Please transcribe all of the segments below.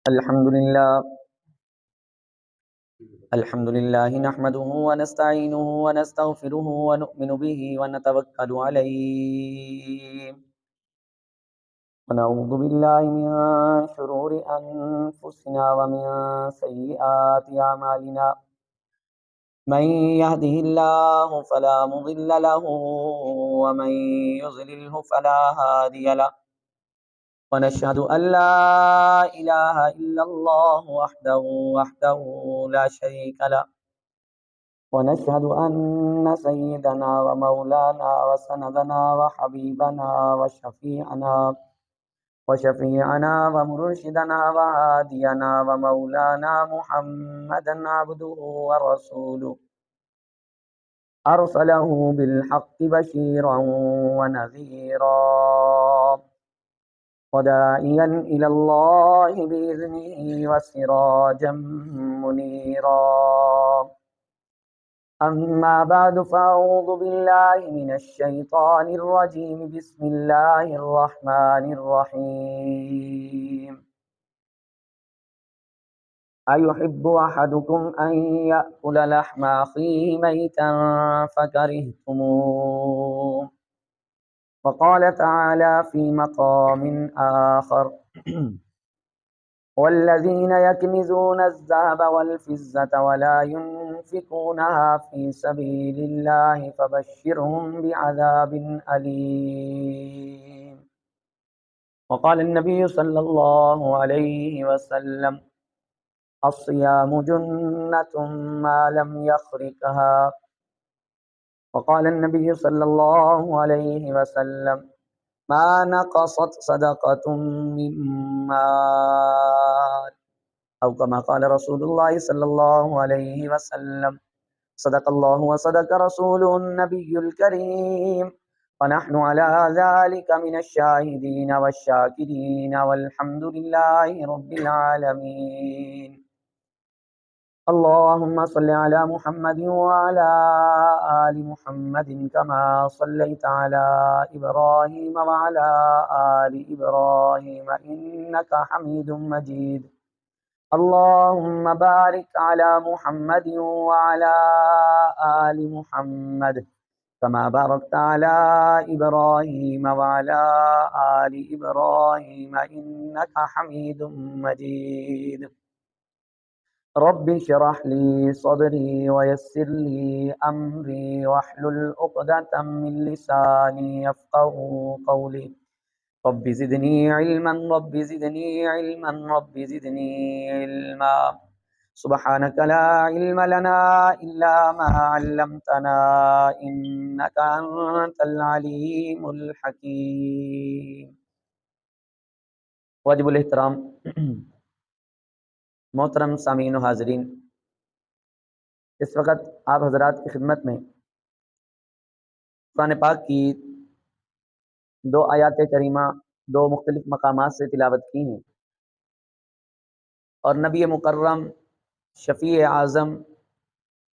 الحمد لله نحمده ونستعينه ونستغفره ونؤمن به ونتوكل عليه ونعوذ بالله من شرور أنفسنا ومن سيئات أعمالنا من يهده الله فلا مضل له ومن يضلله فلا هادي له ونشهد أن لا إله إلا الله وحده لا شريك له ونشهد أن سيدنا ومولانا وسندنا وحبيبنا وشفيعنا ومرشدنا وهادينا ومولانا محمدا عبده ورسوله أرسله بالحق بشيرا ونذيرا وداعيا إلى الله بإذنه وسراجا منيرا أما بعد فأعوذ بالله من الشيطان الرجيم بسم الله الرحمن الرحيم أيحب أحدكم أن يأكل لحم أخيه ميتا فكرهتموه وقال تعالى في مقام آخر والذين يكنزون الذهب والفضة ولا ينفقونها في سبيل الله فبشرهم بعذاب أليم وقال النبي صلى الله عليه وسلم الصيام جنة ما لم يخرقها وقال النبي صلى الله عليه وسلم ما نقصت صدقة من مال أو كما قال رسول الله صلى الله عليه وسلم صدق الله وصدق رسوله النبي الكريم ونحن على ذلك من الشاهدين والشاكرين والحمد لله رب العالمين اللهم صل على محمد وعلى آل محمد كما صليت على إبراهيم وعلى آل إبراهيم إنك حميد مجيد اللهم بارك على محمد وعلى آل محمد كما باركت على إبراهيم وعلى آل إبراهيم إنك حميد مجيد رب اشرح لي صدري ويسر لي أمري واحلل عقدة من لساني يفقهوا قولي رب زدني علما رب زدني علما رب زدني علما سبحانك لا علم لنا إلا ما علمتنا إنك أنت العليم الحكيم واجب الاحترام محترم سامعین و حاضرین، اس وقت آپ حضرات کی خدمت میں قرآن پاک کی دو آیات کریمہ دو مختلف مقامات سے تلاوت کی ہیں، اور نبی مکرم شفیع اعظم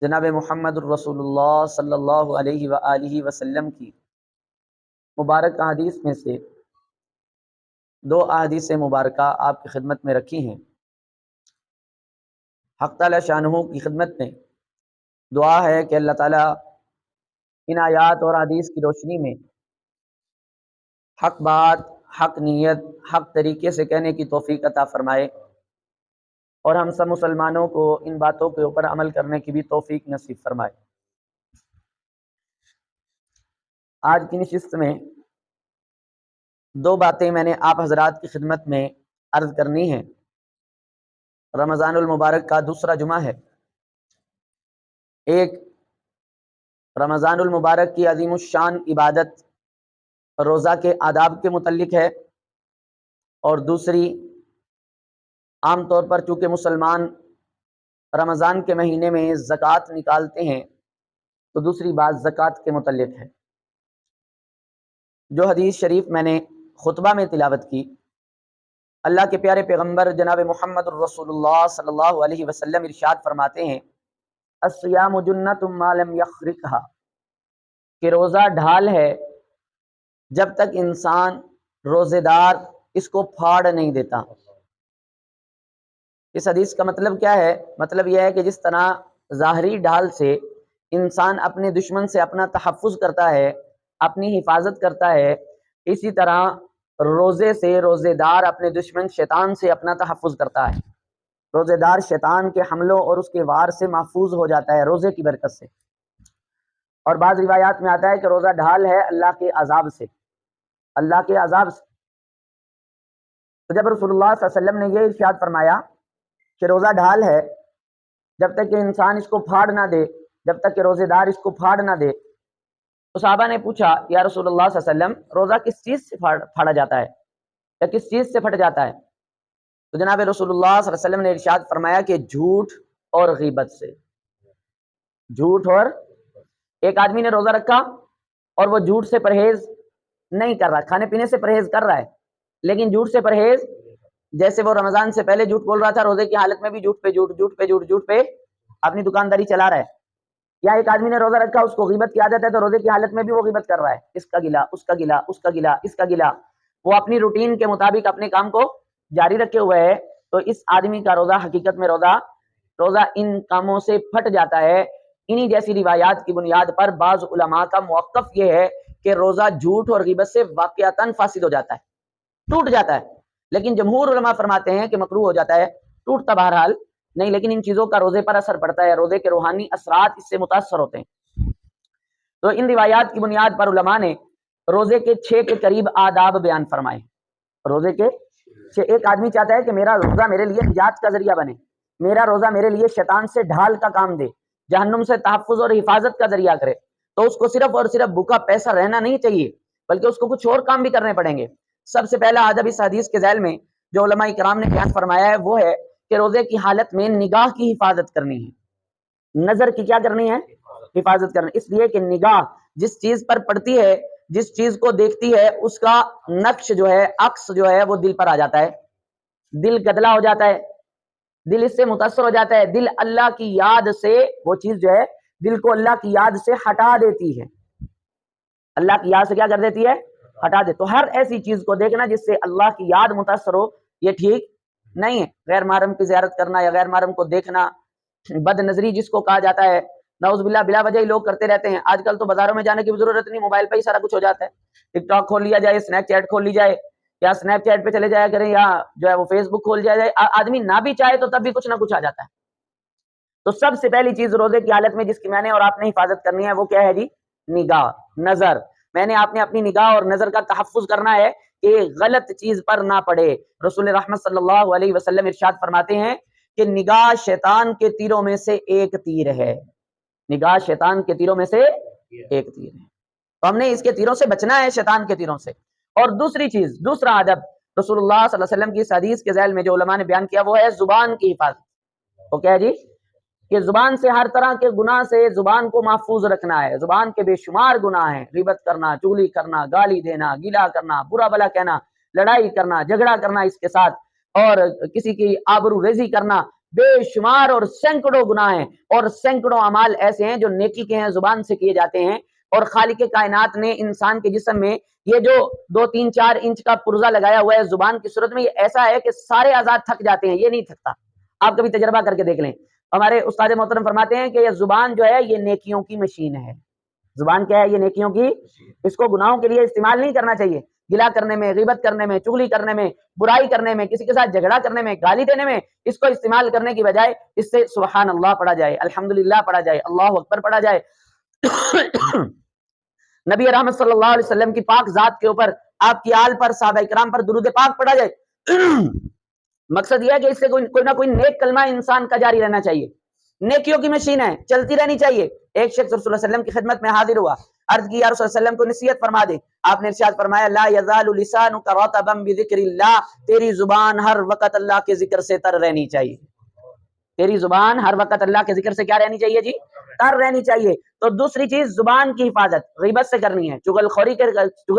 جناب محمد الرسول اللہ صلی اللہ علیہ وآلہ وسلم کی مبارک احادیث میں سے دو احادیث مبارکہ آپ کی خدمت میں رکھی ہیں۔ حق تعالی شانہ کی خدمت میں دعا ہے کہ اللہ تعالیٰ ان آیات اور حدیث کی روشنی میں حق بات، حق نیت، حق طریقے سے کہنے کی توفیق عطا فرمائے، اور ہم سب مسلمانوں کو ان باتوں کے اوپر عمل کرنے کی بھی توفیق نصیب فرمائے۔ آج کی نشست میں دو باتیں میں نے آپ حضرات کی خدمت میں عرض کرنی ہیں۔ رمضان المبارک کا دوسرا جمعہ ہے۔ ایک رمضان المبارک کی عظیم الشان عبادت روزہ کے آداب کے متعلق ہے، اور دوسری عام طور پر چونکہ مسلمان رمضان کے مہینے میں زکوٰۃ نکالتے ہیں تو دوسری بات زکوٰۃ کے متعلق ہے۔ جو حدیث شریف میں نے خطبہ میں تلاوت کی، اللہ کے پیارے پیغمبر جناب محمد الرسول اللہ صلی اللہ علیہ وسلم ارشاد فرماتے ہیں الصیام جنۃ ما لم یخرقھا، کہ روزہ ڈھال ہے جب تک انسان روزے دار اس کو پھاڑ نہیں دیتا۔ اس حدیث کا مطلب کیا ہے؟ مطلب یہ ہے کہ جس طرح ظاہری ڈھال سے انسان اپنے دشمن سے اپنا تحفظ کرتا ہے، اپنی حفاظت کرتا ہے، اسی طرح روزے سے روزے دار اپنے دشمن شیطان سے اپنا تحفظ کرتا ہے۔ روزے دار شیطان کے حملوں اور اس کے وار سے محفوظ ہو جاتا ہے روزے کی برکت سے۔ اور بعض روایات میں آتا ہے کہ روزہ ڈھال ہے اللہ کے عذاب سے، اللہ کے عذاب سے۔ تو جب رسول اللہ صلی اللہ علیہ وسلم نے یہ ارشاد فرمایا کہ روزہ ڈھال ہے، جب تک کہ انسان اس کو پھاڑ نہ دے، جب تک کہ روزے دار اس کو پھاڑ نہ دے، تو صحابہ نے پوچھا یا رسول اللہ صلی اللہ علیہ وسلم روزہ کس چیز سے پھاڑا جاتا ہے یا کس چیز سے پھٹ جاتا ہے؟ تو جناب رسول اللہ صلی اللہ علیہ وسلم نے ارشاد فرمایا کہ جھوٹ اور غیبت سے۔ جھوٹ اور ایک آدمی نے روزہ رکھا اور وہ جھوٹ سے پرہیز نہیں کر رہا، کھانے پینے سے پرہیز کر رہا ہے لیکن جھوٹ سے پرہیز، جیسے وہ رمضان سے پہلے جھوٹ بول رہا تھا، روزے کی حالت میں بھی جھوٹ پہ جھوٹ، جھوٹ پہ جھوٹ، جھوٹ پہ اپنی دکانداری چلا رہا ہے۔ یا ایک آدمی نے روزہ رکھا، اس کو غیبت کی عادت ہے تو روزے کی حالت میں بھی وہ غیبت کر رہا ہے، اس کا گلا، اس کا گلا، اس کا گلا، اس کا گلا، وہ اپنی روٹین کے مطابق اپنے کام کو جاری رکھے ہوئے ہے، تو اس آدمی کا روزہ حقیقت میں روزہ ان کاموں سے پھٹ جاتا ہے۔ انہی جیسی روایات کی بنیاد پر بعض علماء کا موقف یہ ہے کہ روزہ جھوٹ اور غیبت سے واقعتاً فاسد ہو جاتا ہے، ٹوٹ جاتا ہے، لیکن جمہور علماء فرماتے ہیں کہ مکروہ ہو جاتا ہے، ٹوٹتا بہرحال نہیں، لیکن ان چیزوں کا روزے پر اثر پڑتا ہے، روزے کے روحانی اثرات اس سے متاثر ہوتے ہیں۔ تو ان روایات کی بنیاد پر علماء نے روزے کے 6 کے قریب آداب بیان فرمائے۔ روزے کے ایک آدمی چاہتا ہے کہ میرا روزہ میرے لیے نجات کا ذریعہ بنے، میرا روزہ میرے لیے شیطان سے ڈھال کا کام دے، جہنم سے تحفظ اور حفاظت کا ذریعہ کرے، تو اس کو صرف اور صرف بھوکا پیسہ رہنا نہیں چاہیے، بلکہ اس کو کچھ اور کام بھی کرنے پڑیں گے۔ سب سے پہلا ادب اس حدیث کے ذیل میں جو علماء کرام نے بیان فرمایا ہے وہ ہے کہ روزے کی حالت میں نگاہ کی حفاظت کرنی ہے، نظر کی کیا کرنی ہے؟ حفاظت کرنی، اس لیے کہ نگاہ جس چیز پر پڑتی ہے، جس چیز کو دیکھتی ہے، اس کا نقش جو ہے، عکس جو ہے وہ دل پر آ جاتا ہے، دل گدلا ہو جاتا ہے، دل اس سے متاثر ہو جاتا ہے، دل اللہ کی یاد سے وہ چیز جو ہے دل کو اللہ کی یاد سے ہٹا دیتی ہے، اللہ کی یاد سے کیا کر دیتی ہے؟ ہٹا دے۔ تو ہر ایسی چیز کو دیکھنا جس سے اللہ کی یاد متاثر ہو یہ ٹھیک نہیں ہے۔ غیر محرم کی زیارت کرنا یا غیر محرم کو دیکھنا، بد نظری جس کو کہا جاتا ہے، نعوذ باللہ بلا وجہ ہی لوگ کرتے رہتے ہیں۔ آج کل تو بازاروں میں جانے کی بھی ضرورت نہیں، موبائل پہ ہی سارا کچھ ہو جاتا ہے، ٹک ٹاک کھول لیا جائے، اسنیپ چیٹ کھول لی جائے، یا اسنیپ چیٹ پہ چلے جایا کریں، یا جو ہے وہ فیس بک کھول جائے، آدمی نہ بھی چاہے تو تب بھی کچھ نہ کچھ آ جاتا ہے۔ تو سب سے پہلی چیز روزے کی حالت میں جس کی میں نے اور آپ نے حفاظت کرنی ہے وہ کیا ہے جی؟ نگاہ، نظر۔ میں نے آپ نے اپنی نگاہ اور نظر کا تحفظ کرنا ہے کہ غلط چیز پر نہ پڑے۔ رسول رحمت صلی اللہ علیہ وسلم ارشاد فرماتے ہیں کہ نگاہ شیطان کے تیروں میں سے ایک تیر ہے، نگاہ شیطان کے تیروں میں سے ایک تیر ہے، تو ہم نے اس کے تیروں سے بچنا ہے، شیطان کے تیروں سے۔ اور دوسری چیز، دوسرا ادب رسول اللہ صلی اللہ علیہ وسلم کی اس حدیث کے ذیل میں جو علماء نے بیان کیا وہ ہے زبان کی حفاظت۔ تو کیا ہے جی؟ کہ زبان سے ہر طرح کے گناہ سے زبان کو محفوظ رکھنا ہے۔ زبان کے بے شمار گناہ ہیں، غیبت کرنا، چغلی کرنا، گالی دینا، گیلا کرنا، برا بلا کہنا، لڑائی کرنا، جھگڑا کرنا اس کے ساتھ، اور کسی کی آبرو ریزی کرنا، بے شمار اور سینکڑوں گناہ ہیں، اور سینکڑوں اعمال ایسے ہیں جو نیکی کے ہیں، زبان سے کیے جاتے ہیں۔ اور خالق کائنات نے انسان کے جسم میں یہ جو 2 3 4 انچ کا پرزہ لگایا ہوا ہے زبان کی صورت میں، یہ ایسا ہے کہ سارے اعضاء تھک جاتے ہیں، یہ نہیں تھکتا۔ آپ کبھی تجربہ کر کے دیکھ لیں۔ ہمارے استاد محترم فرماتے ہیں کہ یہ زبان جو ہے یہ نیکیوں کی مشین ہے۔ زبان کیا ہے؟ یہ نیکیوں کی، اس کو گناہوں کے لیے استعمال نہیں کرنا چاہیے، گلا کرنے میں، غیبت کرنے میں، چغلی کرنے میں، برائی کرنے میں، کسی کے ساتھ جھگڑا کرنے میں، گالی دینے میں، اس کو استعمال کرنے کی بجائے اس سے سبحان اللہ پڑھا جائے، الحمدللہ پڑھا جائے، اللہ اکبر پڑھا جائے، نبی رحمت صلی اللہ علیہ وسلم کی پاک ذات کے اوپر، آپ کی آل پر، صحابہ کرام پر درود پاک پڑھا جائے۔ مقصد یہ ہے کہ اس سے کوئی نہ کوئی نیک کلمہ انسان کا جاری رہنا چاہیے، نیکیوں کی مشین ہے، چلتی رہنی چاہیے۔ ایک شخص رسول اللہ علیہ وسلم کی خدمت میں حاضر ہوا، عرض کی یا رسول اللہ علیہ وسلم کو نصیحت فرما دے۔ آپ نے ارشاد فرمایا لا یزال لسانک رطبا بذکر اللہ، تیری زبان ہر وقت اللہ کے ذکر سے تر رہنی چاہیے، تیری زبان ہر وقت اللہ کے ذکر سے کیا رہنی چاہیے جی؟ تر رہنی چاہیے۔ تو دوسری چیز زبان کی حفاظت غیبت سے کرنی ہے، چغل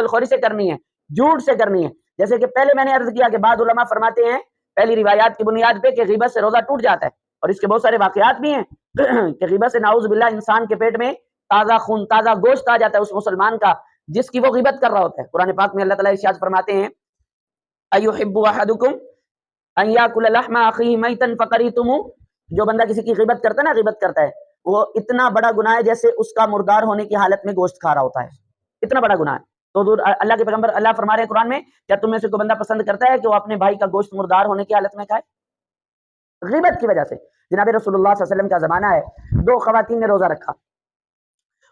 خوری سے کرنی ہے، جھوٹ سے کرنی ہے۔ جیسے کہ پہلے میں نے عرض کیا کہ بعض علماء فرماتے ہیں پہلی روایات کی بنیاد پہ کہ غیبت سے روزہ ٹوٹ جاتا ہے، اور اس کے بہت سارے واقعات بھی ہیں کہ غیبت سے نعوذ باللہ انسان کے پیٹ میں تازہ خون، تازہ گوشت آ جاتا ہے اس مسلمان کا جس کی وہ غیبت کر رہا ہوتا ہے۔ قرآن پاک میں اللہ تعالیٰ ارشاد فرماتے ہیں ایحب احدکم ان یاکل لحم اخیہ میتا فکرہتموہ، جو بندہ کسی کی غیبت کرتا ہے نا، غیبت کرتا ہے، وہ اتنا بڑا گناہ ہے جیسے اس کا مردار ہونے کی حالت میں گوشت کھا رہا ہوتا ہے، اتنا بڑا گناہ ہے۔ تو اللہ کے پیغمبر اللہ فرما رہے ہیں قرآن میں، کیا تم میں سے کوئی بندہ پسند کرتا ہے کہ وہ اپنے بھائی کا گوشت مردار ہونے کی حالت میں کھائے؟ غیبت کی وجہ سے۔ جناب رسول اللہ صلی اللہ علیہ وسلم کا زمانہ ہے، دو خواتین نے روزہ رکھا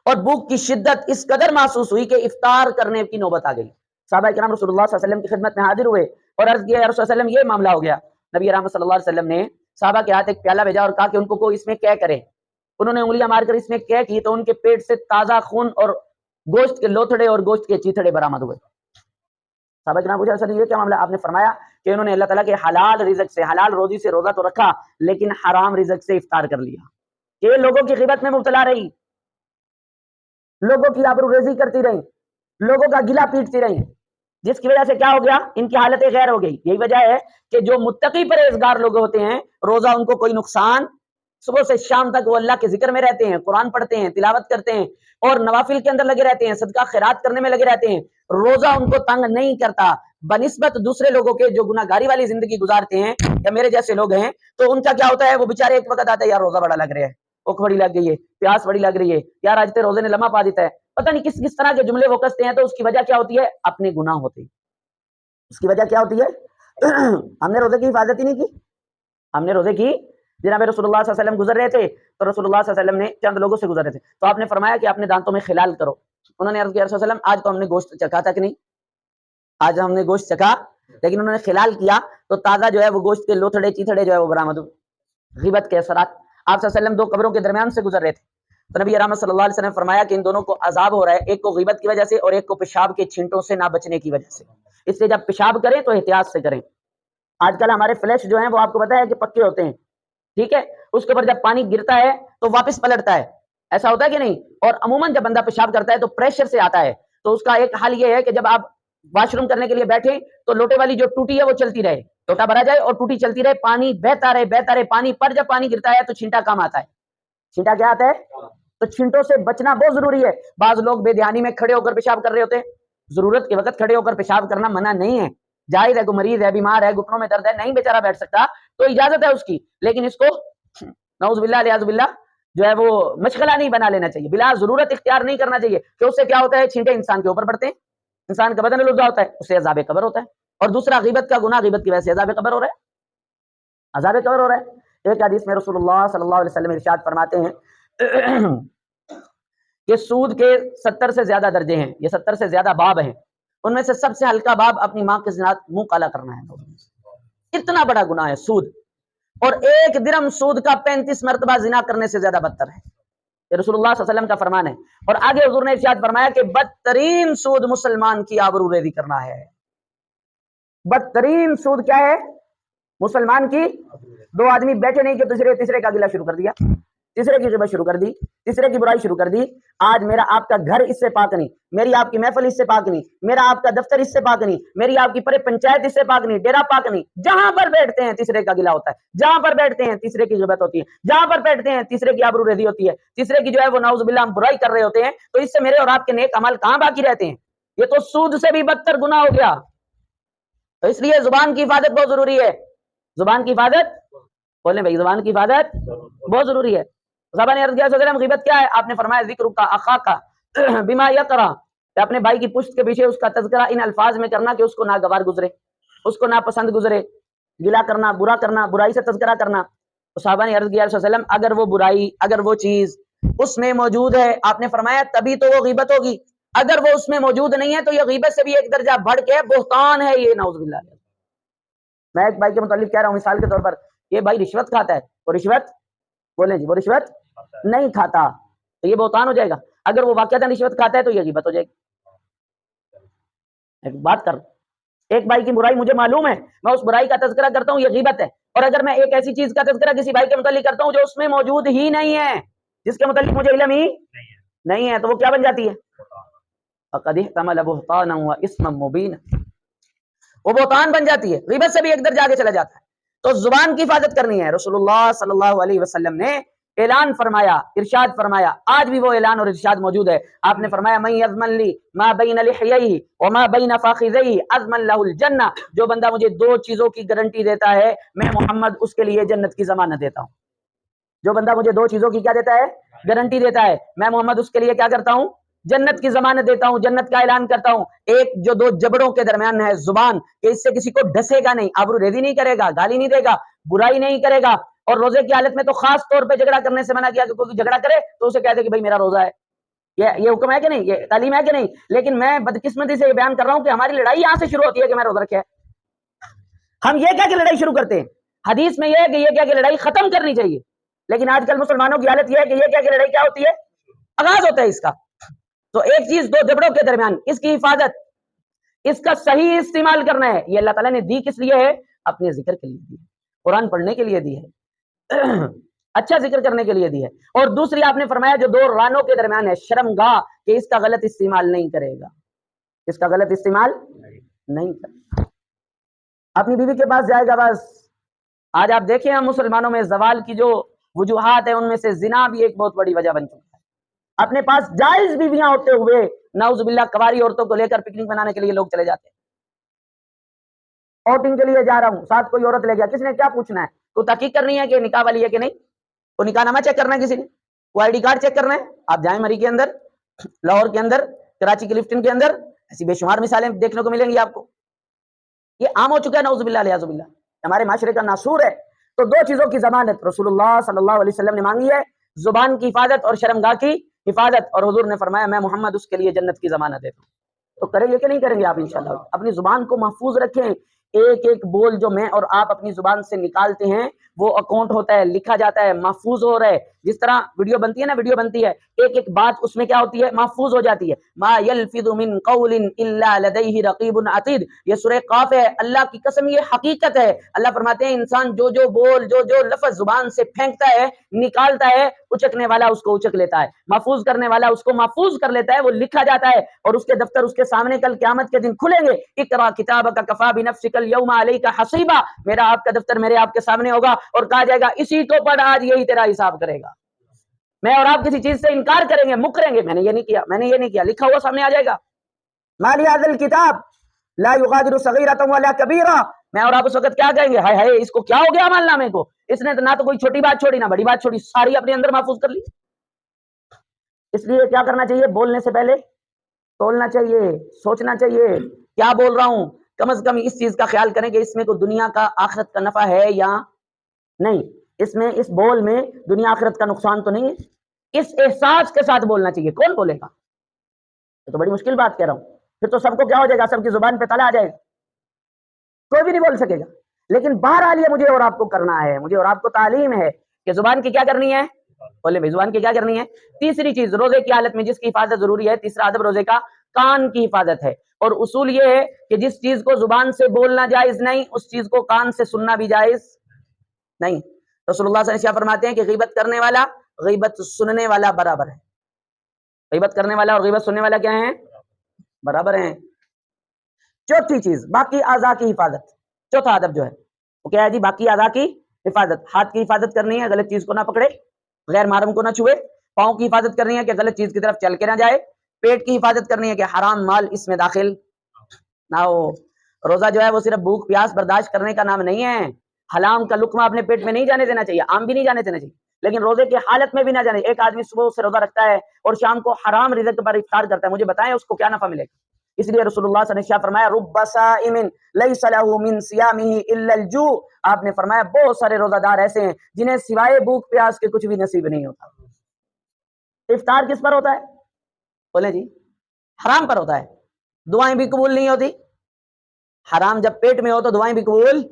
اور بھوک کی شدت اس قدر محسوس ہوئی کہ افطار کرنے کی نوبت آ گئی۔ صحابہ کرام رسول اللہ صلی اللہ علیہ وسلم کی خدمت میں حاضر ہوئے اور عرض کیا، یا رسول اللہ علیہ وسلم یہ معاملہ ہو گیا۔ نبی رحمت صلی اللہ علیہ وسلم نے صحابہ کے ہاتھ ایک پیالہ بھیجا اور کہا کہ ان کو کوئی اس میں کیا کرے۔ انہوں نے انگلیاں مار کر اس میں کیا کی تو ان کے پیٹ سے تازہ خون اور گوشت کے لوتھڑے اور گوشت کے چیتھڑے برآمد ہوئے۔ صحابہ کرام پوچھا، سر یہ کیا معاملہ؟ آپ نے فرمایا کہ انہوں نے اللہ تعالیٰ کے حلال رزق سے، حلال روزی سے روزہ تو رکھا لیکن حرام رزق سے افطار کر لیا، کہ لوگوں کی غیبت میں مبتلا رہی، لوگوں کی آبرو ریزی کرتی رہی، لوگوں کا گلا پیٹتی رہی، جس کی وجہ سے کیا ہو گیا؟ ان کی حالت غیر ہو گئی۔ یہی وجہ ہے کہ جو متقی پرہیزگار لوگ ہوتے ہیں، روزہ ان کو کوئی نقصان، صبح سے شام تک وہ اللہ کے ذکر میں رہتے ہیں، قرآن پڑھتے ہیں، تلاوت کرتے ہیں اور نوافل کے اندر لگے رہتے ہیں، صدقہ خیرات کرنے میں لگے رہتے ہیں، روزہ ان کو تنگ نہیں کرتا بنسبت دوسرے لوگوں کے جو گناہ گاری والی زندگی گزارتے ہیں یا میرے جیسے لوگ ہیں۔ تو ان کا کیا ہوتا ہے؟ وہ بےچارے ایک وقت آتا ہے، یار روزہ بڑا لگ رہا ہے، بھوک بڑی لگ گئی ہے، پیاس بڑی لگ رہی ہے، یار آج تے روزے نے لمحہ پا دیتا ہے، پتہ نہیں کس کس طرح کے جملے وہ کستے ہیں۔ تو اس کی وجہ کیا ہوتی ہے؟ اپنے گناہ ہوتے ہیں۔ اس کی وجہ کیا ہوتی ہے؟ ہم نے روزے کی حفاظت ہی نہیں کی، ہم نے روزے کی۔ جناب رسول اللہ صلی اللہ علیہ وسلم گزر رہے تھے تو رسول اللہ صلی اللہ علیہ وسلم نے چند لوگوں سے گزر رہے تھے تو آپ نے فرمایا کہ اپنے دانتوں میں خلال کرو۔ انہوں نے عرض کیا، رسول اللہ علیہ وسلم آج تو ہم نے گوشت چکھا تک نہیں، آج ہم نے گوشت چکھا لیکن انہوں نے خلال کیا تو تازہ جو ہے وہ گوشت کے لوتھڑے چیتھڑے جو ہے وہ برآمد ہوئے۔ غیبت کے اثرات۔ آپ صلی اللہ علیہ وسلم دو قبروں کے درمیان سے گزر رہے تھے تو نبی رحمت صلی اللہ علیہ وسلم نے فرمایا کہ ان دونوں کو عذاب ہو رہا ہے، ایک کو غیبت کی وجہ سے اور ایک کو پیشاب کے چھینٹوں سے نہ بچنے کی وجہ سے۔ اس لیے جب پیشاب کریں تو احتیاط سے کریں۔ آج کل ہمارے فلیش جو ہیں وہ آپ کو پتا ہے کہ پکے ہوتے ہیں، ٹھیک ہے، اس کے اوپر جب پانی گرتا ہے تو واپس پلٹتا ہے، ایسا ہوتا ہے کہ نہیں؟ اور عموماً جب بندہ پیشاب کرتا ہے تو پریشر سے آتا ہے، تو اس کا ایک حل یہ ہے کہ جب آپ واش روم کرنے کے لیے بیٹھیں تو لوٹے والی جو ٹوٹی ہے وہ چلتی رہے، لوٹا بھرا جائے اور ٹوٹی چلتی رہے، پانی بہتا رہے بہتا رہے، پانی پر جب پانی گرتا ہے تو چھینٹا کام آتا ہے۔ چھینٹا کیا آتا ہے؟ تو چھینٹوں سے بچنا بہت ضروری ہے۔ بعض لوگ بے دھیانی میں کھڑے ہو کر پیشاب کر رہے ہوتے ہیں، ضرورت کے وقت کھڑے ہو کر پیشاب کرنا منع نہیں ہے، جائز ہے، کوئی مریض ہے، بیمار ہے، گھٹنوں میں درد ہے، نہیں بیچارہ بیٹھ سکتا تو اجازت ہے اس کی، لیکن اس کو نعوذ باللہ الیاذ باللہ جو ہے وہ مشغلہ نہیں بنا لینا چاہیے، بلا ضرورت اختیار نہیں کرنا چاہیے، کہ اس سے کیا ہوتا ہے؟ چھینٹے انسان کے اوپر پڑتے ہیں، انسان کا بدن لرزہ ہوتا ہے، اس سے عذاب قبر ہوتا ہے۔ اور دوسرا غیبت کا گناہ، غیبت کی وجہ سے عذاب قبر ہو رہا ہے، عذاب قبر ہو رہا ہے۔ ایک حدیث میں رسول اللہ صلی اللہ علیہ وسلم ارشاد فرماتے ہیں کہ سود کے 70 سے زیادہ درجے ہیں، یہ 70 سے زیادہ باب ہیں، ان میں سے سب سے ہلکا باب اپنی ماں کے ساتھ منہ کالا کرنا ہے۔ اتنا بڑا گناہ ہے سود، اور ایک درم سود کا 35 مرتبہ زنا کرنے سے زیادہ بدتر ہے، یہ رسول اللہ صلی اللہ علیہ وسلم کا فرمان ہے۔ اور آگے حضور نے ارشاد فرمایا کہ بدترین سود مسلمان کی آبرو ریزی کرنا ہے۔ بدترین سود کیا ہے؟ مسلمان کی، دو آدمی بیٹھے نہیں کہ تیسرے کا گلہ شروع کر دیا، تیسرے کی غیبت شروع کر دی، تیسرے کی برائی شروع کر دی۔ آج میرا آپ کا گھر اس سے پاک نہیں، میری آپ کی محفل اس سے پاک نہیں، میرا آپ کا دفتر اس سے پاک نہیں، میری آپ کی پورے پنچایت اس سے پاک نہیں، ڈیرا پاک نہیں۔ جہاں پر بیٹھتے ہیں تیسرے کا گلہ ہوتا ہے، جہاں پر بیٹھتے ہیں تیسرے کی غیبت ہوتی ہے، جہاں پر بیٹھتے ہیں تیسرے کی آبرو ریزی ہوتی ہے، تیسرے کی جو ہے وہ نعوذ باللہ ہم برائی کر رہے ہوتے ہیں، تو اس سے میرے اور آپ کے نیک عمل کہاں باقی رہتے ہیں؟ یہ تو سود سے بھی بدتر گناہ ہو گیا۔ تو اس لیے زبان کی حفاظت بہت ضروری ہے، زبان کی حفاظت، بولیں بھائی، زبان کی حفاظت بہت ضروری ہے۔ صحابہ نے عرض کیا، صلی اللہ علیہ وسلم غیبت کیا ہے؟ آپ نے فرمایا ذکر کا اخا کا بما یکرہ، کہ اپنے بھائی کی پشت کے پیچھے اس کا تذکرہ ان الفاظ میں کرنا کہ اس کو ناگوار گزرے، اس کو ناپسند گزرے، گلا کرنا، برا کرنا، برائی سے تذکرہ کرنا۔ تو صحابہ نے عرض کیا، صلی اللہ علیہ وسلم اگر وہ برائی، اگر وہ چیز اس میں موجود ہے، آپ نے فرمایا تبھی تو وہ غیبت ہوگی، اگر وہ اس میں موجود نہیں ہے تو یہ غیبت سے بھی ایک درجہ بڑھ کے بہتان ہے، یہ نعوذ باللہ۔ میں ایک بھائی کے متعلق کہہ رہا ہوں مثال کے طور پر، یہ بھائی رشوت کھاتا ہے، وہ رشوت، بولیں جی، وہ رشوت نہیں کھاتا تو یہ بہتان ہو جائے گا، اگر وہ واقعتاً رشوت کھاتا ہے تو یہ غیبت ہو جائے گی۔ ایک بات کر، ایک بھائی کی برائی مجھے معلوم ہے، میں اس برائی کا تذکرہ کرتا ہوں، یہ غیبت ہے، اور اگر میں ایک ایسی چیز کا تذکرہ کسی بھائی کے متعلق کرتا ہوں جو اس میں موجود ہی نہیں ہے، جس کے متعلق مجھے علم ہی نہیں ہے، تو وہ کیا بن جاتی ہے؟ فقد احتمل بہتانا واثما مبینا، وہ بہتان بن جاتی ہے، غیبت سے بھی ایک درجہ آگے چلا جاتا ہے۔ تو زبان کی حفاظت کرنی ہے۔ رسول اللہ صلی اللہ علیہ وسلم نے اعلان فرمایا، ارشاد فرمایا، آج بھی وہ اعلان اور ارشاد موجود ہے. آپ نے فرمایا من یضمن لی ما بین لحییہ وما بین فاخذیہ اضمن لہ الجنہ، جو بندہ مجھے دو چیزوں کی گارنٹی دیتا ہے میں محمد اس کے لیے جنت کی ضمانت دیتا ہوں. جو بندہ مجھے دو چیزوں کی کیا دیتا ہے؟ گارنٹی دیتا ہے، میں محمد اس کے لیے کیا کرتا ہوں؟ جنت کی ضمانت دیتا ہوں، جنت کا اعلان کرتا ہوں. ایک جو دو جبڑوں کے درمیان ہے زبان، کہ اس سے کسی کو ڈسے گا نہیں، آبرو ریزی نہیں کرے گا، گالی نہیں دے گا، برائی نہیں کرے گا. اور روزے کی حالت میں تو خاص طور پہ جھگڑا کرنے سے منع کیا کہ کوئی جھگڑا کرے تو اسے کہہ دے کہ بھائی میرا روزہ ہے. یہ حکم ہے کہ نہیں؟ یہ تعلیم ہے کہ نہیں؟ لیکن میں بدقسمتی سے یہ بیان کر رہا ہوں کہ ہماری لڑائی یہاں سے شروع ہوتی ہے کہ میں روزہ رکھا ہے. ہم یہ کہہ کے لڑائی شروع کرتے ہیں. حدیث میں یہ ہے کہ یہ کہہ کے لڑائی ختم کرنی چاہیے، لیکن آج کل مسلمانوں کی حالت یہ ہے کہ یہ کہہ کے لڑائی کیا ہوتی ہے؟ آغاز ہوتا ہے اس کا. تو ایک چیز دو جبڑوں کے درمیان، اس کی حفاظت، اس کا صحیح استعمال کرنا ہے. یہ اللہ تعالیٰ نے دی کس لیے ہے؟ اپنے ذکر کے لیے دی ہے، قرآن پڑھنے کے لیے دی ہے، اچھا ذکر کرنے کے لیے دی ہے. اور دوسری آپ نے فرمایا جو دو رانوں کے درمیان ہے شرمگاہ، کہ اس کا غلط استعمال نہیں کرے گا، اس کا غلط استعمال نہیں کرے گا، اپنی بیوی کے پاس جائے گا بس. آج آپ دیکھیں ہم مسلمانوں میں زوال کی جو وجوہات ہیں ان میں سے زنا بھی ایک بہت بڑی وجہ بن چکی ہے. اپنے پاس جائز بیویاں ہوتے ہوئے نعوذ باللہ کواری عورتوں کو لے کر پکنک منانے کے لیے لوگ چلے جاتے ہیں. آؤٹنگ کے لیے جا رہا ہوں، ساتھ کوئی عورت لے گیا، کس نے کیا پوچھنا ہے؟ تو تحقیق کرنی ہے کہ نکاح والی ہے کہ نہیں، وہ نکاح نامہ چیک کرنا ہے کسی نے، وہ آئی ڈی کارڈ چیک کرنا ہے. آپ جائیں مری کے اندر، لاہور کے اندر، کراچی کے لفٹن کے اندر، ایسی بے شمار مثالیں دیکھنے کو ملیں گی آپ کو. یہ عام ہو چکا ہے نعوذ باللہ علیہ باللہ، ہمارے معاشرے کا ناسور ہے. تو دو چیزوں کی ضمانت رسول اللہ صلی اللہ علیہ وسلم نے مانگی ہے، زبان کی حفاظت اور شرمگاہ کی حفاظت. اور حضور نے فرمایا میں محمد اس کے لیے جنت کی ضمانت دیتا ہوں. تو کریں گے کہ نہیں کریں گے آپ انشاءاللہ؟ اپنی زبان کو محفوظ رکھیں. ایک ایک بول جو میں اور آپ اپنی زبان سے نکالتے ہیں وہ اکاؤنٹ ہوتا ہے، لکھا جاتا ہے، محفوظ ہو رہا ہے. جس طرح ویڈیو بنتی ہے نا، ویڈیو بنتی ہے، ایک ایک بات اس میں کیا ہوتی ہے؟ محفوظ ہو جاتی ہے. ما یلفظ من قول الا لدیہ رقیب عتید، یہ سورہ قاف ہے. اللہ کی قسم یہ حقیقت ہے. اللہ فرماتے ہیں انسان جو جو بول، جو جو لفظ زبان سے پھینکتا ہے، نکالتا ہے، اچکنے والا اس کو اچک لیتا ہے، محفوظ کرنے والا اس کو محفوظ کر لیتا ہے. وہ لکھا جاتا ہے اور اس کے دفتر اس کے سامنے کل قیامت کے دن کھلیں گے. اقرا کتابک کفا بنفسک اليوم علیک حسیبا، میرا آپ کا دفتر میرے آپ کے سامنے ہوگا اور کہا جائے گا اسی کو پڑھ، آج یہی تیرا حساب کرے گا. میں اور آپ کسی چیز سے انکار کریں گے، مکریں گے، میں نے یہ نہیں کیا، میں نے یہ نہیں کیا، لکھا ہوا سامنے آ جائے گا. مالی ھذا الکتاب لا یغادر صغیرۃ ولا کبیرہ، میں اور آپ اس وقت کیا کہیں گے؟ ہائے ہائے اس کو کیا ہو گیا عمل نامے کو، اس نے نہ تو کوئی چھوٹی بات چھوڑی نہ بڑی بات چھوڑی، ساری اپنے اندر محفوظ کر لی. اس لیے کیا کرنا چاہیے؟ بولنے سے پہلے تولنا چاہیے، سوچنا چاہیے کیا بول رہا ہوں. کم از کم اس چیز کا خیال کریں کہ اس میں کوئی دنیا کا آخرت کا نفع ہے یا نہیں، اس میں اس بول میں دنیا آخرت کا نقصان تو نہیں ہے. اس احساس کے ساتھ بولنا چاہیے. کون بولے گا؟ یہ تو بڑی مشکل بات کہہ رہا ہوں. پھر تو سب کو کیا ہو جائے گا؟ سب کی زبان پہ تالا آ جائے گا، کوئی بھی نہیں بول سکے گا. لیکن بہرحال یہ مجھے اور آپ کو کرنا ہے، مجھے اور آپ کو تعلیم ہے کہ زبان کی کیا کرنی ہے. بولے بھائی زبان کی کیا کرنی ہے. تیسری چیز روزے کی حالت میں جس کی حفاظت ضروری ہے، تیسرا ادب روزے کا کان کی حفاظت ہے. اور اصول یہ ہے کہ جس چیز کو زبان سے بولنا جائز نہیں، اس چیز کو کان سے سننا بھی جائز نہیں. رسول اللہ صلی اللہ علیہ وسلم فرماتے ہیں کہ غیبت کرنے والا غیبت سننے والا برابر ہے. غیبت کرنے والا اور غیبت سننے والا کیا ہیں؟ برابر ہیں. چوتھی چیز باقی اعضاء کی حفاظت. چوتھا ادب جو ہے وہ کیا ہے جی؟ باقی اعضاء کی حفاظت. ہاتھ کی حفاظت کرنی ہے، غلط چیز کو نہ پکڑے، غیر محرم کو نہ چھوئے. پاؤں کی حفاظت کرنی ہے کہ غلط چیز کی طرف چل کے نہ جائے. پیٹ کی حفاظت کرنی ہے کہ حرام مال اس میں داخل نہ ہو. روزہ جو ہے وہ صرف بھوک پیاس برداشت کرنے کا نام نہیں ہے. حرام کا لقمہ اپنے پیٹ میں نہیں جانے دینا چاہیے، عام بھی نہیں جانے دینا چاہیے، لیکن روزے کی حالت میں بھی نہ جانے. ایک آدمی صبح سے روزہ رکھتا ہے اور شام کو حرام رزق پر افطار کرتا ہے، مجھے بتائیں اس کو کیا نفع ملے گا؟ اس لیے رسول اللہ صلی اللہ علیہ وسلم نے فرمایا رب صائم لیس له من صیامه الا الجوع، آپ نے فرمایا بہت سارے روزہ دار ایسے ہیں جنہیں سوائے بھوک پیاس کے کچھ بھی نصیب نہیں ہوتا. افطار کس پر ہوتا ہے؟ بولے جی حرام پر ہوتا ہے. دعائیں بھی قبول نہیں ہوتی. حرام جب پیٹ میں ہو تو دعائیں بھی قبول،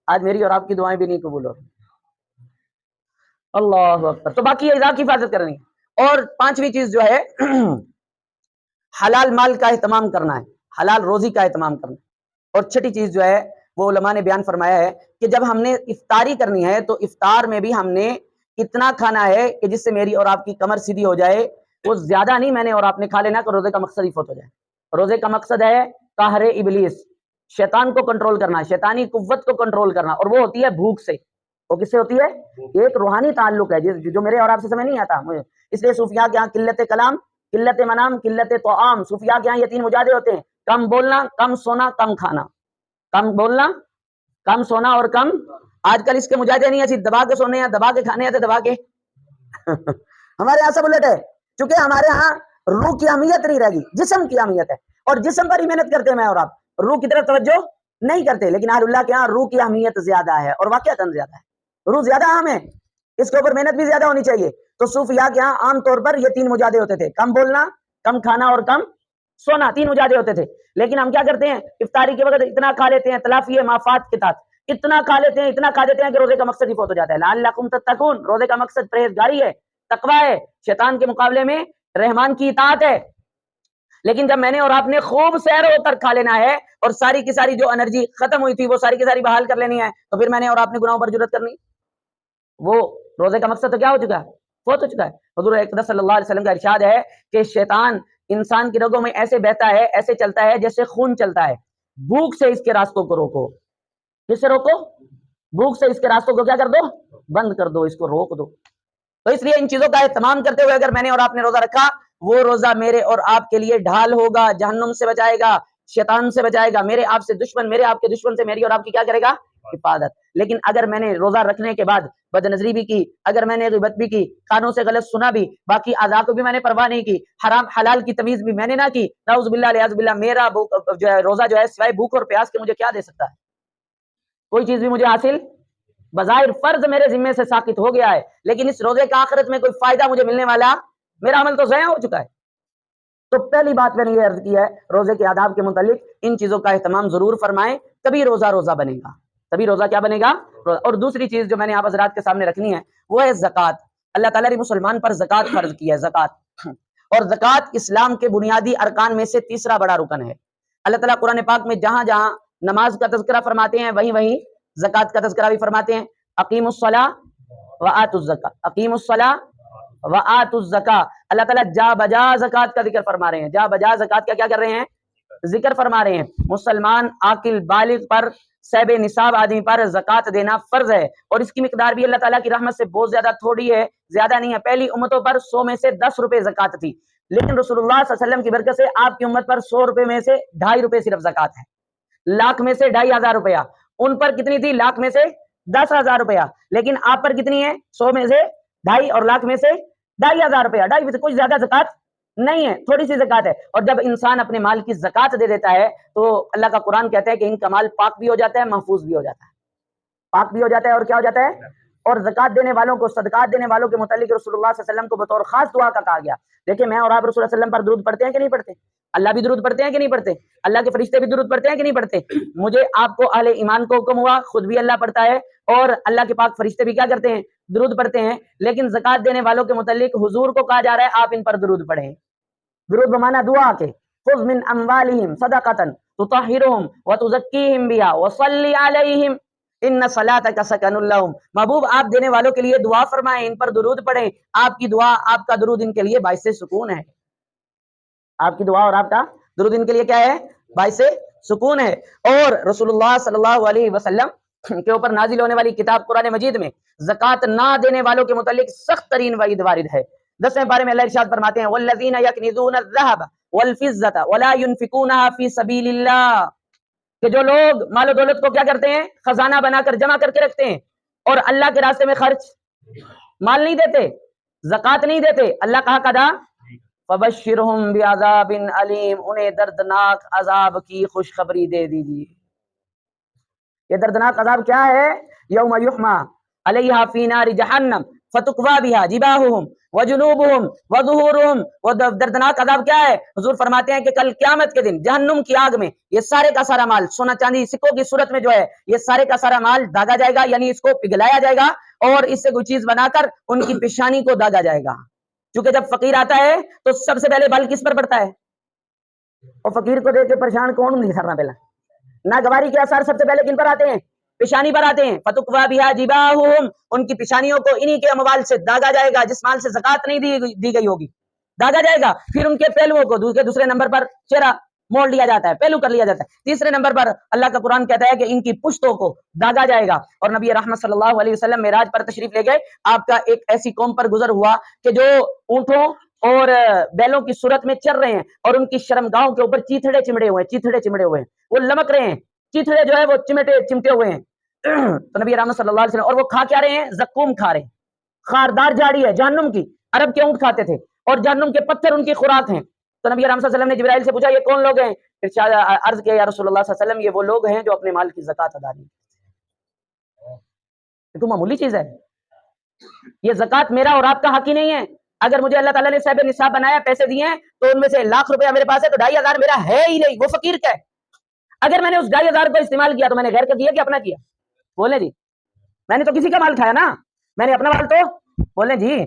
آج میری اور آپ کی دعائیں بھی نہیں قبول ہوتی. اللہ اکبر. تو باقی اعضاء کی حفاظت کرنی ہے. اور پانچویں چیز جو ہے حلال مال کا اہتمام کرنا ہے، حلال روزی کا اہتمام کرنا ہے. اور چھٹی چیز جو ہے وہ علماء نے بیان فرمایا ہے کہ جب ہم نے افطاری کرنی ہے تو افطار میں بھی ہم نے اتنا کھانا ہے کہ جس سے میری اور آپ کی کمر سیدھی ہو جائے. وہ زیادہ نہیں میں نے اور آپ نے کھا لینا کہ روزے کا مقصد ہی فوت ہو جائے. روزے کا مقصد ہے قہر ابلیس، شیطان کو کنٹرول کرنا، شیطانی قوت کو کنٹرول کرنا، اور وہ ہوتی ہے بھوک سے. وہ کس سے ہوتی ہے؟ ایک روحانی تعلق ہے جو میرے اور آپ سے سمجھ نہیں آتا مجھے. اس لیے صوفیاء کے یہاں قلت کلام، قلت منام، قلت طعام. صوفیاء کے یہاں یہ تین مجاہدے ہوتے ہیں: کم بولنا، کم سونا، کم کھانا. کم بولنا، کم سونا اور کم. آج کل اس کے مجاہدے نہیں ہے، دبا کے سونے ہیں، دبا کے کھانے ہیں، دبا کے ہمارے یہاں سب الٹ ہے، چونکہ ہمارے ہاں روح کی اہمیت نہیں رہ گئی، جسم کی اہمیت ہے، اور جسم پر ہی محنت کرتے ہیں میں اور آپ، روح کی طرف توجہ نہیں کرتے. لیکن اہل اللہ کے ہاں روح کی اہمیت زیادہ ہے، اور واقعتاً زیادہ ہے، روح زیادہ اہم ہے، اس کے اوپر محنت بھی زیادہ ہونی چاہیے. تو صوفیاء کے ہاں عام طور پر یہ تین مجاہدے ہوتے تھے: کم بولنا، کم کھانا اور کم سونا. تین مجاہدے ہوتے تھے. لیکن ہم کیا کرتے ہیں؟ افطاری کے وقت اتنا کھا لیتے ہیں، تلافی مافات کے تحت اتنا کھا لیتے ہیں، اتنا کھا دیتے ہیں کہ روزے کا مقصد ہی فوت ہو جاتا ہے. لعلکم تتقون، روزے کا مقصد پرہیزگاری ہے، تقوی ہے، شیطان کے مقابلے میں رحمان کی اطاعت ہے. لیکن جب میں نے اور آپ نے خوب سیر ہو کر کھا لینا ہے اور ساری کی ساری جو انرجی ختم ہوئی تھی وہ ساری کی ساری بحال کر لینی ہے، تو پھر میں نے اور آپ نے گناہوں پر جرات کرنی. وہ روزے کا مقصد تو کیا ہو چکا ہے؟ فوت ہو چکا ہے. حضور اقدس صلی اللہ علیہ وسلم کا ارشاد ہے کہ شیطان انسان کی رگوں میں ایسے بہتا ہے، ایسے چلتا ہے جیسے خون چلتا ہے. بھوک سے اس کے راستوں کو روکو. کس سے روکو؟ بھوک سے اس کے راستوں کو کیا کر دو؟ بند کر دو، اس کو روک دو. تو اس لیے ان چیزوں کا اہتمام کرتے ہوئے اگر میں نے اور آپ نے روزہ رکھا، وہ روزہ میرے اور آپ کے لیے ڈھال ہوگا، جہنم سے بچائے گا، شیطان سے بچائے گا، میرے آپ سے دشمن، میرے آپ کے دشمن سے میری اور آپ کی کیا کرے گا؟ حفاظت. لیکن اگر میں نے روزہ رکھنے کے بعد بد نظری بھی کی، اگر میں نے غیبت بھی کی، کانوں سے غلط سنا بھی، باقی اعضاء کو بھی میں نے پرواہ نہیں کی، حرام حلال کی تمیز بھی میں نے نہ کی، نعوذ باللہ الیاذ باللہ، میرا جو ہے روزہ جو ہے سوائے بھوک اور پیاس کے مجھے کیا دے سکتا ہے؟ کوئی چیز بھی مجھے حاصل بظاہر فرض میرے ذمے سے ساقط ہو گیا ہے، لیکن اس روزے کا آخرت میں کوئی فائدہ مجھے ملنے والا، میرا عمل تو ضائع ہو چکا ہے. تو پہلی بات میں نے یہ عرض کی ہے، روزے کے آداب کے متعلق ان چیزوں کا اہتمام ضرور فرمائیں، تبھی روزہ روزہ بنے گا، تبھی روزہ کیا بنے گا؟ اور دوسری چیز جو میں نے آپ حضرات کے سامنے رکھنی ہے وہ ہے زکوٰۃ. اللہ تعالیٰ نے مسلمان پر زکوٰۃ فرض کی ہے، زکوٰۃ. اور زکوٰۃ اسلام کے بنیادی ارکان میں سے تیسرا بڑا رکن ہے. اللہ تعالیٰ قرآن پاک میں جہاں جہاں نماز کا تذکرہ فرماتے ہیں وہیں وہیں زکوٰۃ کا تذکرہ بھی فرماتے ہیں. اقیموا الصلاۃ وآتوا الزکاۃ، اقیموا الصلاۃ وآتوا الزکاۃ. اللہ تعالیٰ جا بجا زکوٰۃ کا ذکر فرما رہے ہیں، جا بجا زکوٰۃ کا کیا کر رہے ہیں؟ ذکر فرما رہے ہیں. مسلمان عاقل بالغ پر، صاحب نصاب آدمی پر زکوٰۃ دینا فرض ہے، اور اس کی مقدار بھی اللہ تعالیٰ کی رحمت سے بہت زیادہ تھوڑی ہے، زیادہ نہیں ہے. پہلی امتوں پر 100 میں سے 10 روپے زکوٰۃ تھی، لیکن رسول اللہ صلی اللہ علیہ وسلم کی برکت سے آپ کی امت پر 100 روپے میں سے 2.5 روپے صرف زکوٰۃ ہے. لاکھ میں سے 2,500 روپیہ. ان پر کتنی تھی؟ لاکھ میں سے 10,000 روپیہ. لیکن آپ پر کتنی ہے؟ 100 میں سے 2.5 اور لاکھ میں سے 2,500 روپیہ. 2.5 میں سے کچھ زیادہ زکوٰۃ نہیں ہے، تھوڑی سی زکوٰۃ ہے. اور جب انسان اپنے مال کی زکوٰۃ دے دیتا ہے تو اللہ کا قرآن کہتا ہے کہ ان کا مال پاک بھی ہو جاتا ہے، محفوظ بھی ہو جاتا ہے، پاک بھی ہو جاتا ہے، اور کیا ہو جاتا ہے؟ اور زکوٰۃ دینے والوں کو، صدقات دینے والوں کے متعلق رسول اللہ صلی اللہ علیہ وسلم کو بطور خاص دعا کا کہا گیا. دیکھیں میں اور آپ رسول اللہ صلی اللہ علیہ وسلم پر درود پڑھتے ہیں کہ نہیں پڑھتے؟ اللہ بھی درود پڑھتے ہیں کہ نہیں پڑھتے؟ اللہ کے فرشتے بھی درود پڑھتے ہیں کہ نہیں پڑھتے؟ مجھے آپ کو اہل ایمان کو حکم ہوا، خود بھی اللہ پڑھتا ہے اور اللہ کے پاک فرشتے بھی کیا کرتے ہیں؟ درود پڑھتے ہیں. لیکن زکوٰۃ دینے والوں کے متعلق حضور کو کہا جا رہا ہے آپ ان پر درود پڑھیں. درود بمانا دعا کے، خذ من اموالہم صدقۃ تطہرہم وتزکیہم بہا وصلی علیہم ان صلاتک سکن لہم. محبوب آپ دینے والوں کے لیے دعا فرمائیں، ان پر درود پڑھیں. آپ کی دعا، آپ کا درود ان کے لیے باعث سکون ہے. آپ کی دعا اور آپ کا درود ان کے لیے کیا ہے؟ باعث سکون ہے. اور رسول اللہ صلی اللہ علیہ وسلم کے اوپر نازل ہونے والی کتاب قرآن مجید میں زکوٰۃ نہ دینے والوں کے متعلق سخت ترین وعید وارد ہے. 10ویں پارے میں اللہ ارشاد فرماتے ہیں والذین یکنزون الذهب والفضة ولا ينفقونها في سبیل اللہ، کہ جو لوگ مال و دولت کو کیا کرتے ہیں؟ خزانہ بنا کر جمع کر کے رکھتے ہیں اور اللہ کے راستے میں خرچ، مال نہیں دیتے، زکوٰۃ نہیں دیتے. اللہ کہا کدا فبشرہم بعذاب علیم، انہیں دردناک عذاب کی خوشخبری دے دیجیے. یہ دردناک عذاب کیا ہے؟ یوم یحما علیہا فی نار جہنم فتقوی بہا جباہہم وجنوبہم وظہورہم. وہ دردناک عذاب کیا ہے؟ حضور فرماتے ہیں کہ کل قیامت کے دن جہنم کی آگ میں یہ سارے کا سارا مال، سونا چاندی سکوں کی صورت میں جو ہے یہ سارے کا سارا مال داغا جائے گا، یعنی اس کو پگھلایا جائے گا اور اس سے کوئی چیز بنا کر ان کی پیشانی کو داغا جائے گا. چونکہ جب فقیر آتا ہے تو سب سے پہلے بل کس پر پڑتا ہے؟ اور فقیر کو دیکھ کے پریشان کون نہیں کرنا؟ پہلا ناگواری کے آثار سب سے پہلے کن پر آتے ہیں؟ پیشانی پر آتے ہیں. فتقوی بہا جباہہم، ان کی پیشانیوں کو انہی کے اموال سے داغا جائے گا جس مال سے زکوٰۃ نہیں دی گئی ہوگی، داغا جائے گا. پھر ان کے پہلوؤں کو، دوسرے نمبر پر چہرہ، موڑ لیا جاتا ہے، پہلو کر لیا جاتا ہے۔ تیسرے نمبر پر اللہ کا قرآن کہتا ہے کہ ان کی پشتوں کو داغا جائے گا، اور نبی رحمت صلی اللہ علیہ وسلم معراج پر تشریف لے گئے، آپ کا ایک ایسی قوم پر گزر ہوا کہ جو اونٹوں اور بیلوں کی صورت میں چل رہے ہیں، اور ان کی شرمگاہوں کے اوپر چیتھڑے چمڑے ہوئے ہیں، وہ لمک رہے ہیں، چیتھڑے جو ہے وہ چمٹے ہوئے ہیں۔ تو نبی رحمت صلی اللہ علیہ وسلم، اور وہ کھا کیا رہے ہیں؟ زقوم کھا رہے ہیں، خاردار جاڑی ہے جہنم کی، عرب کے اونٹ کھاتے تھے، اور جہنم کے پتھر ان کی خوراک ہیں۔ تو نبی رحمت صلی اللہ علیہ وسلم نے جبرائیل سے پوچھا یہ کون لوگ ہیں؟ ارشاد عرض کیا یا رسول اللہ صلی اللہ علیہ وسلم یہ وہ لوگ ہیں جو اپنے مال کی زکات ادا نہیں کرتے۔ یہ تو معمولی چیز ہے، یہ زکات میرا اور آپ کا حق ہی نہیں ہے۔ اگر مجھے اللہ تعالیٰ نے صاحب نصاب بنایا، پیسے دیے ہیں، تو ان میں سے ₹1,00,000 میرے پاس ہے، تو 2,500 میرا ہے ہی نہیں، وہ فقیر کا ہے۔ اگر میں نے اس 2,500 کو استعمال کیا تو میں نے غیر کا کیا کہ اپنا کیا؟ بولیں جی، میں نے تو کسی کا مال کھایا نا، میں نے اپنا مال تو بولیں جی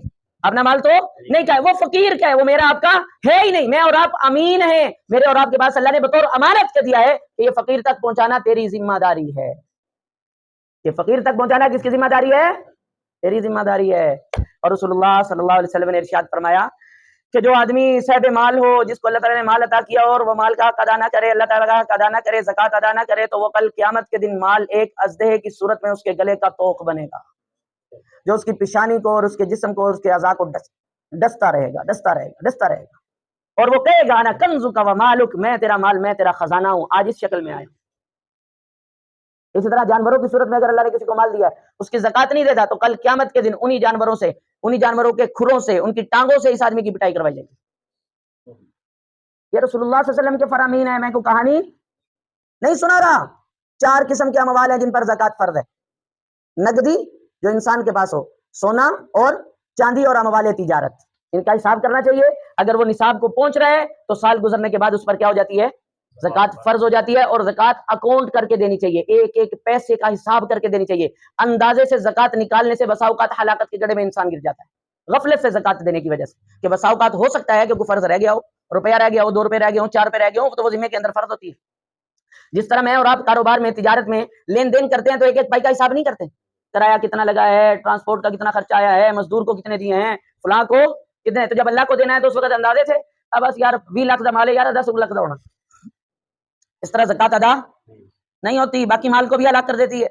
اپنا مال تو نہیں کھایا، وہ فقیر کا ہے، وہ میرا آپ کا ہے ہی نہیں۔ میں اور آپ امین ہیں، میرے اور آپ کے پاس اللہ نے بطور امانت کے دیا ہے کہ یہ فقیر تک پہنچانا تیری ذمہ داری ہے۔ یہ فقیر تک پہنچانا کس کی ذمہ داری ہے؟ تیری ذمہ داری ہے۔ اور رسول اللہ صلی اللہ علیہ وسلم نے ارشاد فرمایا کہ جو آدمی صاحب مال ہو، جس کو اللہ تعالیٰ نے مال عطا کیا اور وہ مال کا حق ادا نہ کرے، اللہ تعالیٰ کا حق ادا نہ کرے، زکات ادا نہ کرے، تو وہ کل قیامت کے دن مال ایک اژدہے کی صورت میں اس کے گلے کا توق بنے گا، جو اس کی پیشانی کو اور اس کے جسم کو اور اس کے اعضاء کو ڈستا رہے گا، اور وہ کہے گا انا کنزک و مالک، میں تیرا مال، میں تیرا خزانہ ہوں، آج اس شکل میں آیا۔ اسی طرح جانوروں کی صورت میں اگر اللہ نے کسی کو مال دیا ہے، اس کی زکات نہیں دیتا، تو کل قیامت کے دن انہی جانوروں کے کھروں سے، ان کی ٹانگوں سے اس آدمی کی پٹائی کروائی جائے گی۔ یہ رسول اللہ صلی اللہ علیہ وسلم کے فرامین ہے، میں کو کہانی نہیں سنا رہا۔ 4 قسم کے اموال ہیں جن پر زکات فرض ہے۔ نقدی، جو انسان کے پاس ہو، سونا اور چاندی اور اموال تجارت، ان کا حساب کرنا چاہیے۔ اگر وہ نصاب کو پہنچ رہا ہے تو سال گزرنے کے بعد اس پر کیا ہو جاتی ہے؟ زکات فرض ہو جاتی ہے، اور زکات اکاؤنٹ کر کے دینی چاہیے، ایک ایک پیسے کا حساب کر کے دینی چاہیے۔ اندازے سے زکات نکالنے سے بسا اوقات ہلاکت کے گڑھے میں انسان گر جاتا ہے، غفلت سے زکات دینے کی وجہ سے، کہ بسا اوقات ہو سکتا ہے کہ کوئی فرض رہ گیا ہو، روپیہ رہ گیا ہو، 2 روپے رہ گئے ہو، 4 روپے رہ گئے ہو، تو وہ ذمے کے اندر فرض ہوتی ہے۔ جس طرح میں اور آپ کاروبار میں، تجارت میں لین دین کرتے ہیں تو ایک ایک پائی کا حساب نہیں کرتے، کرایہ کتنا لگا ہے، ٹرانسپورٹ کا کتنا خرچہ آیا ہے، مزدور کو کتنے دیے ہیں، فلاں کو کتنے، تو جب اللہ کو دینا ہے تو اس وقت اندازے سے اب بس یار 20 لاکھ جما لے یار، 10 لاکھ ہونا، اس طرح زکات ادا نہیں ہوتی، باقی مال کو بھی ہلاک کر دیتی ہے،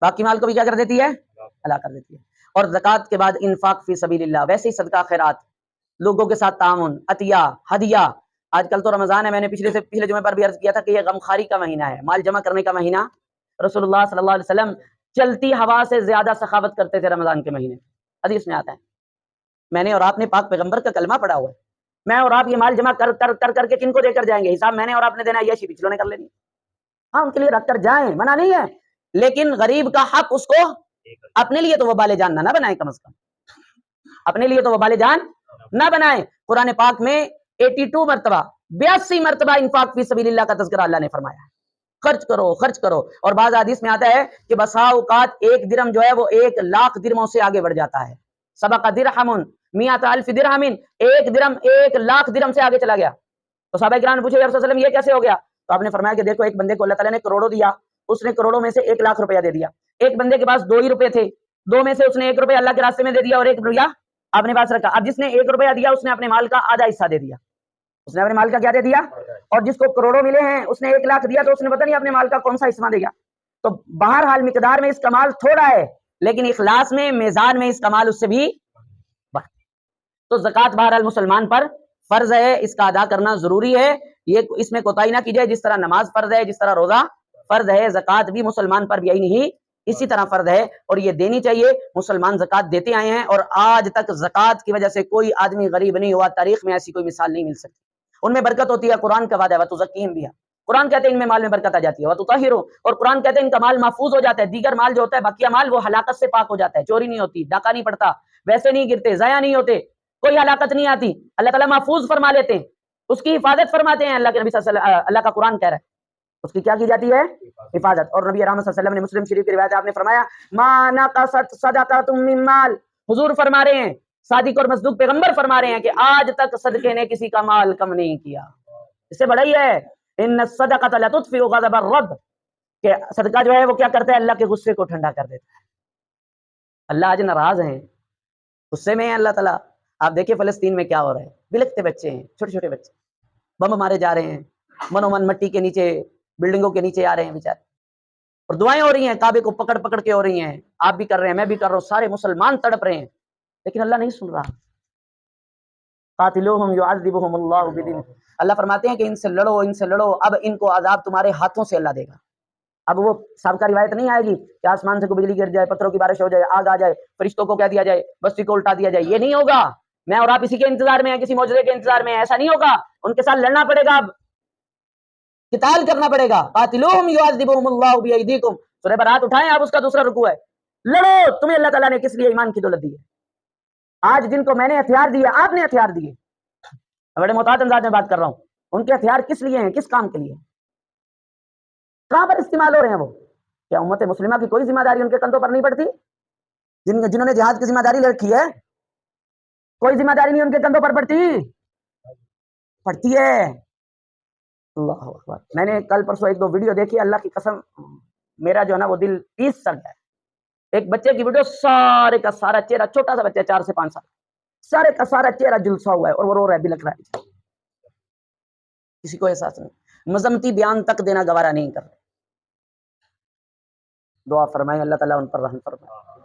باقی مال کو بھی کیا کر دیتی ہے؟ ہلاک کر دیتی ہے۔ اور زکات کے بعد انفاق فی سبیل اللہ، ویسے ہی صدقہ خیرات، لوگوں کے ساتھ تعاون، عطیہ، ہدیہ۔ آج کل تو رمضان ہے، میں نے پچھلے جمعے پر بھی عرض کیا تھا کہ یہ غمخواری کا مہینہ ہے، مال جمع کرنے کا مہینہ۔ رسول اللہ صلی اللہ علیہ وسلم چلتی ہوا سے زیادہ سخاوت کرتے تھے رمضان کے مہینے، حدیث میں آتا ہے۔ میں نے اور آپ نے پاک پیغمبر کا کلمہ پڑھا ہوا ہے، میں اور آپ یہ مال جمع کر کر کر کر کے کن کو دے کر جائیں گے؟ حساب میں نے اور آپ نے دینا ہے، یہ پچھلوں نے کر لینی، ہاں ان کے لیے رکھ کر جائیں، منع نہیں ہے، لیکن غریب کا حق اس کو اپنے لیے تو وبال جان نہ بنائیں، کم از کم اپنے لیے تو وبال جان نہ بنائیں۔ قرآن پاک میں 82 مرتبہ انفاق فی سبیل اللہ کا تذکرہ اللہ نے فرمایا ہے، خرچ کرو خرچ کرو۔ اور بعض حدیث میں آتا ہے کہ بسا اوقات 1 درہم جو ہے وہ 1,00,000 درہموں سے آگے بڑھ جاتا ہے، سبق درہم 100,000 درہم، 1 درہم 1,00,000 درہم سے آگے چلا گیا۔ تو صحابہ کرام نے پوچھا یا رسول اللہ علیہ وسلم یہ کیسے ہو گیا؟ تو آپ نے فرمایا کہ دیکھو، ایک بندے کو اللہ تعالیٰ نے کروڑوں دیا، اس نے کروڑوں میں سے 1,00,000 روپیہ دے دیا، ایک بندے کے پاس 2 ہی روپے تھے، 2 میں سے اس نے 1 روپیہ اللہ کے راستے میں دے دیا اور 1 روپیہ آپ نے پاس رکھا۔ اب جس نے 1 روپیہ دیا اس نے اپنے مال کا آدھا حصہ دے دیا، اس نے اپنے مال کا کیا دے دیا؟ اور جس کو کروڑوں ملے ہیں اس نے 1,00,000 دیا، تو اس نے پتہ نہیں اپنے مال کا کون سا حصہ دے گا۔ تو بہرحال مقدار میں اس کا مال تھوڑا ہے، لیکن اخلاص میں، میزان میں اس کا مال اس سے بھی بڑھ۔ تو زکات بہرحال مسلمان پر فرض ہے، اس کا ادا کرنا ضروری ہے، یہ اس میں کوتاہی نہ کی جائے۔ جس طرح نماز فرض ہے، جس طرح روزہ فرض ہے، زکات بھی مسلمان پر بھی نہیں اسی طرح فرض ہے، اور یہ دینی چاہیے۔ مسلمان زکات دیتے آئے ہیں، اور آج تک زکات کی وجہ سے کوئی آدمی غریب نہیں ہوا، تاریخ میں ایسی کوئی مثال نہیں مل سکتی۔ ان میں برکت ہوتی ہے، قرآن کا وعدہ ہے وَتُزَكِّيهِمْ بِهَا، قرآن کہتے ہیں ان میں مال میں برکت آ جاتی ہے، وَتُطَهِّرُهُمْ، اور قرآن کہتے ہیں ان کا مال محفوظ ہو جاتا ہے، دیگر مال جو ہوتا ہے بقیہ مال وہ ہلاکت سے پاک ہو جاتا ہے، چوری نہیں ہوتی، ڈاکہ نہیں پڑتا، ویسے نہیں گرتے، ضائع نہیں ہوتے، کوئی ہلاکت نہیں آتی، اللہ تعالیٰ محفوظ فرما لیتے ہیں، اس کی حفاظت فرماتے ہیں۔ اللہ کے نبی صلی اللہ علیہ وسلم، اللہ کا قرآن کہہ رہا ہے اس کی کیا کی جاتی ہے؟ حفاظت۔ اور نبی رحمت صلی اللہ علیہ وسلم نے مسلم شریف کی روایت ہے، آپ نے فرمایا ما نقصت صدقۃ من مال، حضور فرما رہے ہیں، صادق اور مصدوق پیغمبر فرما رہے ہیں کہ آج تک صدقے نے کسی کا مال کم نہیں کیا۔ اس سے بڑا ہی ہے ان الصدقۃ لتطفئ غضب الرب، کہ صدقہ جو ہے وہ کیا کرتا ہے؟ اللہ کے غصے کو ٹھنڈا کر دیتا ہے۔ اللہ آج ناراض ہیں، غصے میں ہیں اللہ تعالیٰ۔ آپ دیکھیں فلسطین میں کیا ہو رہا ہے، بلکتے بچے ہیں، چھوٹے چھوٹے بچے، بم مارے جا رہے ہیں، منو من مٹی کے نیچے بلڈنگوں کے نیچے آ رہے ہیں بیچارے, اور دعائیں ہو رہی ہیں کعبے کو پکڑ پکڑ کے ہو رہی ہیں, آپ بھی کر رہے ہیں میں بھی کر رہا ہوں, سارے مسلمان تڑپ رہے ہیں, لیکن اللہ نہیں سن رہا. قاتلوہم یعذبہم اللہ بدین, اللہ فرماتے ہیں کہ ان سے لڑو ان سے لڑو, اب ان کو عذاب تمہارے ہاتھوں سے اللہ دے گا. اب وہ سابقہ روایت نہیں آئے گی کہ آسمان سے کوئی بجلی گر جائے, پتھروں کی بارش ہو جائے, آگ آ جائے, فرشتوں کو کہہ دیا جائے, بستی کو الٹا دیا جائے, یہ نہیں ہوگا. میں اور آپ اسی کے انتظار میں ہیں, کسی معجزے کے انتظار میں ہیں, ایسا نہیں ہوگا. ان کے ساتھ لڑنا پڑے گا, اب قتال کرنا پڑے گا. قاتلوہم یعذبہم اللہ بایدیکم, سورہ برات اٹھائیں آپ, اس کا دوسرا رکوع ہے. لڑو, تمہیں اللہ تعالیٰ نے کس لیے ایمان کی دولت دی ہے. آج جن کو میں نے ہتھیار دیے آپ نے ہتھیار دیے, بڑے محتاط انداز میں بات کر رہا ہوں, ان کے ہتھیار کس لیے ہیں, کس کام کے لیے, کہاں پر استعمال ہو رہے ہیں وہ. کیا امت مسلمہ کی کوئی ذمہ داری ان کے کندھوں پر نہیں پڑتی؟ جنہوں نے جہاد کی ذمہ داری لے رکھی ہے, کوئی ذمہ داری نہیں ان کے کندھوں پر پڑتی ہے. اللہ اکبر. میں نے کل پرسوں ایک دو ویڈیو دیکھی, اللہ کی قسم میرا جو ہے نا وہ دل پیس سڑ گیا. ایک بچے کی ویڈیو, سارے کا سارا چہرہ, چھوٹا سا بچہ 4 سے 5 سال, سارے کا سارا چہرہ جلسا ہوا ہے اور وہ رو رہا ہے, بلک رہا ہے, کسی کو احساس نہیں, مذمتی بیان تک دینا گوارا نہیں کر رہے. دعا فرمائیں اللہ تعالیٰ ان پر رحم فرمائے.